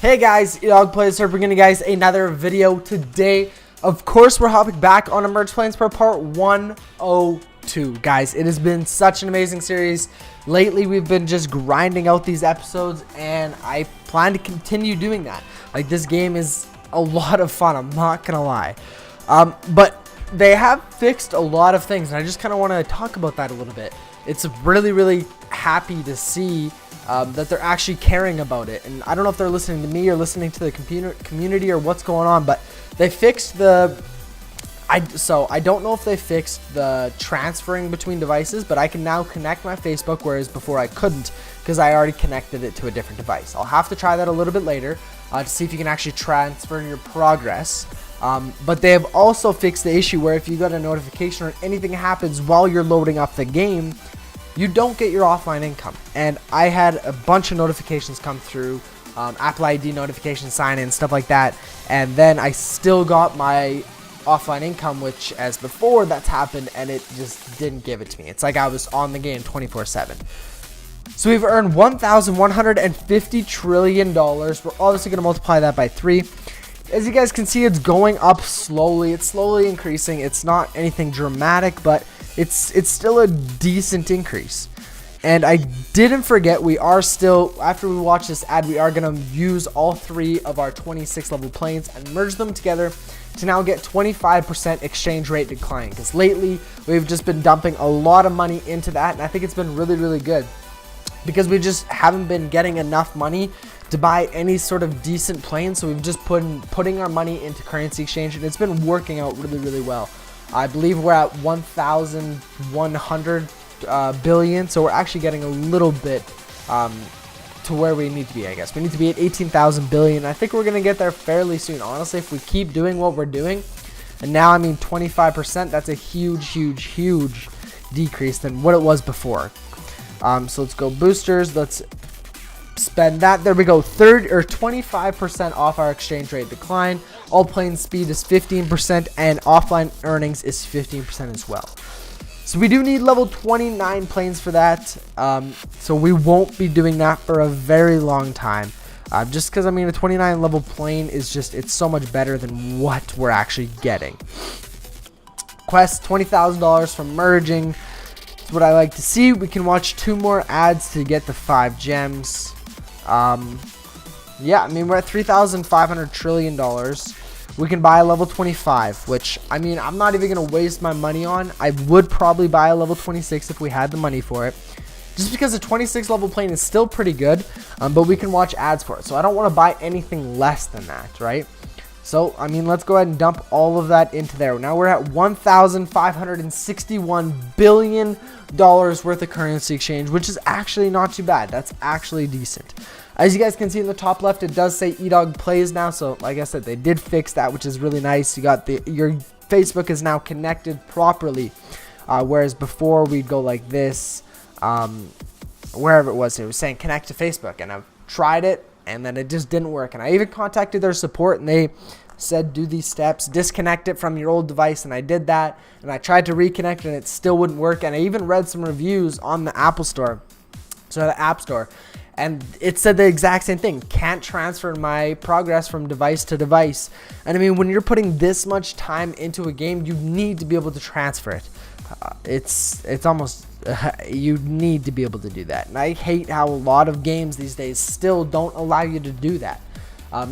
Hey guys, EdogPlays here, bringing you guys another video today. Of course, we're hopping back on Emerge Planes for part 102. Guys, it has been such an amazing series. Lately, we've been just grinding out these episodes, and I plan to continue doing that. Like, this game is a lot of fun, I'm not gonna lie. But they have fixed a lot of things, and I just kind of want to talk about that a little bit. It's really happy to see that they're actually caring about it, and I don't know if they're listening to me or listening to the community or what's going on, but they fixed the I don't know if they fixed the transferring between devices, but I can now connect my Facebook, whereas before I couldn't because I already connected it to a different device. I'll have to try that a little bit later to see if you can actually transfer your progress. But they have also fixed the issue where if you got a notification or anything happens while you're loading up the game, you don't get your offline income. And I had a bunch of notifications come through, Apple ID notification, sign in, stuff like that, and then I still got my offline income, which as before that's happened and it just didn't give it to me. It's like I was on the game 24/7. So we've earned $1,150 trillion. We're obviously going to multiply that by 3. As you guys can see, it's going up slowly. It's slowly increasing. It's not anything dramatic, but it's still a decent increase. And I didn't forget, we are still, after we watch this ad, we are going to use all 3 of our 26 level planes and merge them together to now get 25% exchange rate decline. Because lately, we've just been dumping a lot of money into that, and I think it's been really good. Because we just haven't been getting enough money to buy any sort of decent plane, so we've just putting our money into currency exchange, and it's been working out really well. I believe we're at 1,100 billion, so we're actually getting a little bit to where we need to be. I guess we need to be at 18,000 billion. I think we're gonna get there fairly soon, honestly, if we keep doing what we're doing. And now, I mean, 25%, that's a huge decrease than what it was before. So let's go boosters. Let's spend that. There we go. 25% off our exchange rate decline. All plane speed is 15%, and offline earnings is 15% as well. So we do need level 29 planes for that. So we won't be doing that for a very long time. Just because, I mean, a 29 level plane is just, it's so much better than what we're actually getting. Quest, $20,000 from merging. That's what I like to see. We can watch 2 more ads to get the 5 gems. Yeah, I mean, we're at $3,500 trillion. We can buy a level 25, which, I mean, I'm not even going to waste my money on. I would probably buy a level 26 if we had the money for it. Just because a 26 level plane is still pretty good, but we can watch ads for it. So I don't want to buy anything less than that, right? So, I mean, let's go ahead and dump all of that into there. Now we're at $1,561 billion worth of currency exchange, which is actually not too bad. That's actually decent. As you guys can see in the top left, it does say EdogPlays now. So, like I said, they did fix that, which is really nice. You got your Facebook is now connected properly, whereas before we'd go like this, wherever it was saying connect to Facebook, and I've tried it, and then it just didn't work. And I even contacted their support, and they said do these steps, disconnect it from your old device, and I did that, and I tried to reconnect, and it still wouldn't work. And I even read some reviews on the App Store, and it said the exact same thing. Can't transfer my progress from device to device. And I mean, when you're putting this much time into a game, you need to be able to transfer it. It's almost you need to be able to do that. And I hate how a lot of games these days still don't allow you to do that.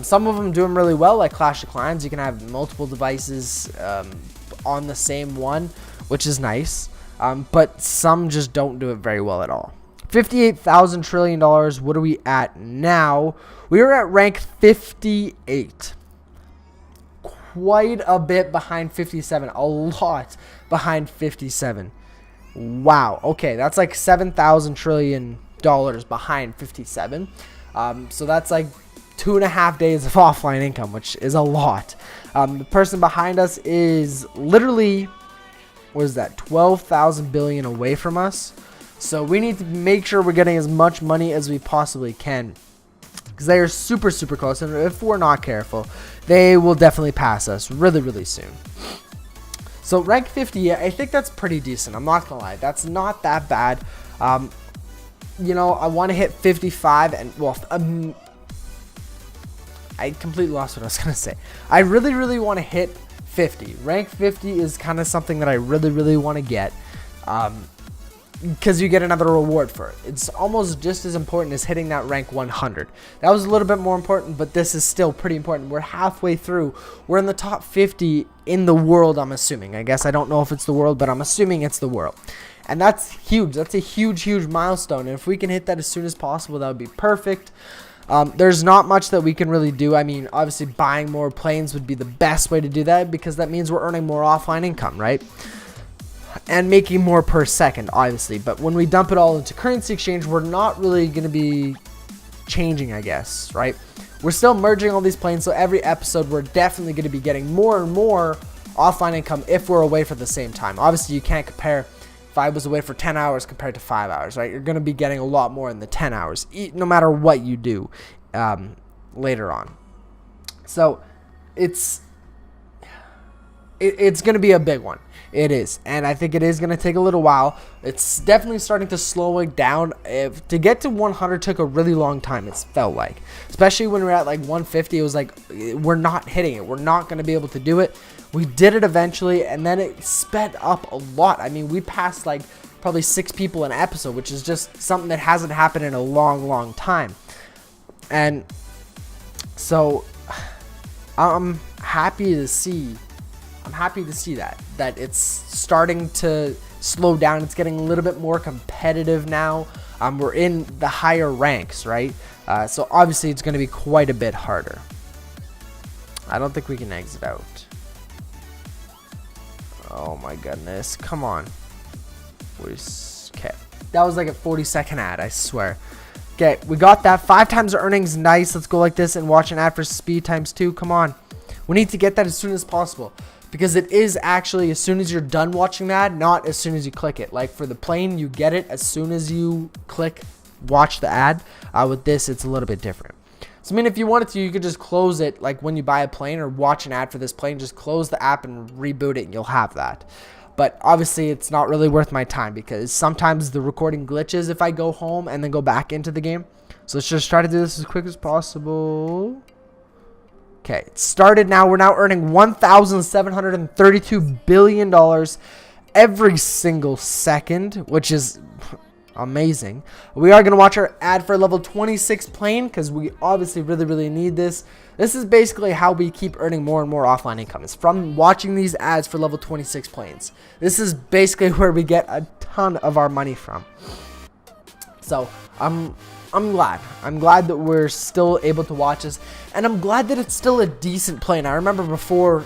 Some of them do them really well, like Clash of Clans. You can have multiple devices on the same one, which is nice. But some just don't do it very well at all. $58,000 trillion. What are we at now? We are at rank 58. Quite a bit behind 57. A lot behind 57. Wow. Okay, that's like $7,000 trillion behind 57. So that's like 2.5 days of offline income, which is a lot. The person behind us is literally, what is that, 12,000 billion away from us. So we need to make sure we're getting as much money as we possibly can, because they are super close, and if we're not careful, they will definitely pass us really soon. So rank 50, I think that's pretty decent. I'm not gonna lie, that's not that bad. You know, I want to hit 55, and well, I completely lost what I was going to say. I really want to hit 50. Rank 50 is kind of something that I really want to get. Because you get another reward for it. It's almost just as important as hitting that rank 100. That was a little bit more important, but this is still pretty important. We're halfway through. We're in the top 50 in the world, I'm assuming. I guess I don't know if it's the world, but I'm assuming it's the world. And that's huge. That's a huge milestone. And if we can hit that as soon as possible, that would be perfect. There's not much that we can really do. I mean, obviously buying more planes would be the best way to do that, because that means we're earning more offline income, right? And making more per second, obviously. But when we dump it all into currency exchange, we're not really going to be changing, I guess, right? We're still merging all these planes, so every episode we're definitely going to be getting more and more offline income if we're away for the same time. Obviously, you can't compare if I was away for 10 hours compared to 5 hours, right? You're going to be getting a lot more in the 10 hours, no matter what you do later on. So it's going to be a big one. It is, and I think it is going to take a little while. It's definitely starting to slow it down. To get to 100 took a really long time, it felt like. Especially when we were at like 150, it was like, we're not hitting it. We're not going to be able to do it. We did it eventually, and then it sped up a lot. I mean, we passed like probably 6 people an episode, which is just something that hasn't happened in a long time. And so I'm happy to see that it's starting to slow down. It's getting a little bit more competitive now. We're in the higher ranks, right? So obviously it's going to be quite a bit harder. I don't think we can exit out. Oh my goodness, come on. Okay, that was like a 40-second ad, I swear. Okay, we got that. 5 times the earnings, nice. Let's go like this and watch an ad for speed times 2. Come on, we need to get that as soon as possible. Because it is actually as soon as you're done watching that, not as soon as you click it. Like for the plane, you get it as soon as you click watch the ad. With this, it's a little bit different. So I mean, if you wanted to, you could just close it. Like when you buy a plane or watch an ad for this plane, just close the app and reboot it and you'll have that. But obviously, it's not really worth my time because sometimes the recording glitches if I go home and then go back into the game. So let's just try to do this as quick as possible. Okay, it started now. We're now earning $1,732 billion every single second, which is amazing. We are going to watch our ad for level 26 plane because we obviously really need this. This is basically how we keep earning more and more offline income. It's from watching these ads for level 26 planes. This is basically where we get a ton of our money from. So I'm glad. I'm glad that we're still able to watch this, and I'm glad that it's still a decent plane. I remember before,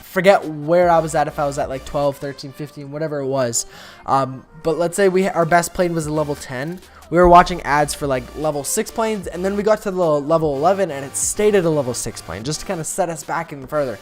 forget where I was at, if I was at like 12, 13, 15, whatever it was. But let's say our best plane was a level 10. We were watching ads for like level 6 planes, and then we got to the level 11, and it stayed at a level 6 plane, just to kind of set us back even further.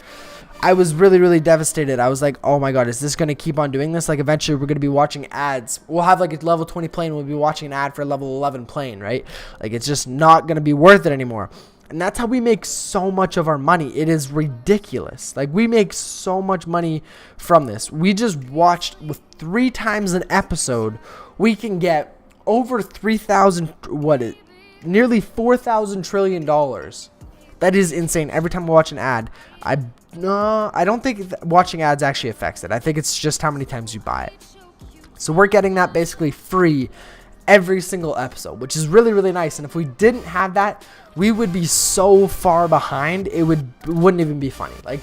I was really devastated. I was like, oh my god, is this going to keep on doing this? Like eventually we're going to be watching ads. We'll have like a level 20 plane. We'll be watching an ad for a level 11 plane, right? Like it's just not going to be worth it anymore. And that's how we make so much of our money. It is ridiculous. Like we make so much money from this. We just watched with 3 times an episode. We can get over 3,000, nearly $4,000 trillion. That is insane. Every time we watch an ad, I don't think watching ads actually affects it. I think it's just how many times you buy it. So we're getting that basically free every single episode, which is really nice. And if we didn't have that, we would be so far behind. It wouldn't even be funny. Like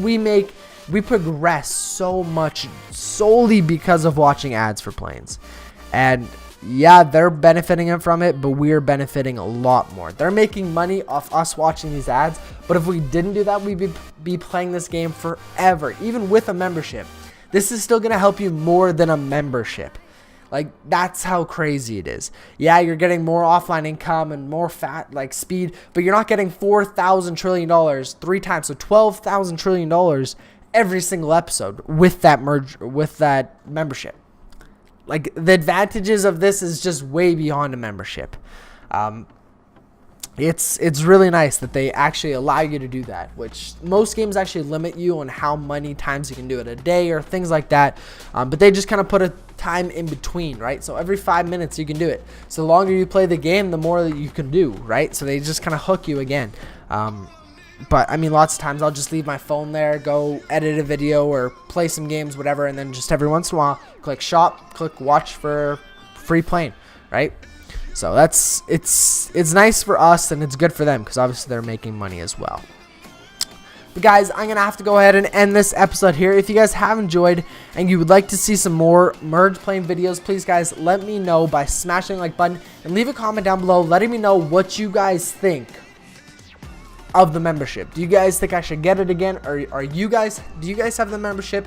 we progress so much solely because of watching ads for planes. And yeah, they're benefiting from it, but we're benefiting a lot more. They're making money off us watching these ads, but if we didn't do that, we'd be playing this game forever, even with a membership. This is still going to help you more than a membership. Like, that's how crazy it is. Yeah, you're getting more offline income and more speed, but you're not getting $4,000 trillion 3 times, so $12,000 trillion every single episode with that membership. Like, the advantages of this is just way beyond a membership. It's really nice that they actually allow you to do that, which most games actually limit you on how many times you can do it a day or things like that. But they just kind of put time in between, right? So every 5 minutes you can do it. So the longer you play the game, the more that you can do, right? So they just kind of hook you again. But I mean, lots of times I'll just leave my phone there, go edit a video or play some games, whatever, and then just every once in a while click shop, click watch for free playing, right? So it's nice for us and it's good for them because obviously they're making money as well. But guys, I'm gonna have to go ahead and end this episode here. If you guys have enjoyed and you would like to see some more merge playing videos, please guys let me know by smashing the like button and leave a comment down below letting me know what you guys think of the membership. Do you guys think I should get it again, or do you guys have the membership?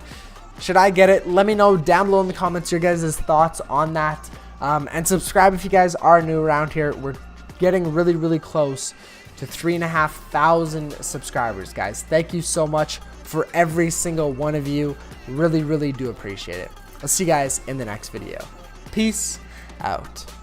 Should I get it? Let me know down below in the comments your guys' thoughts on that. And subscribe if you guys are new around here. We're getting really close to 3,500 subscribers, guys. Thank you so much for every single one of you. Really do appreciate it. I'll see you guys in the next video. Peace out.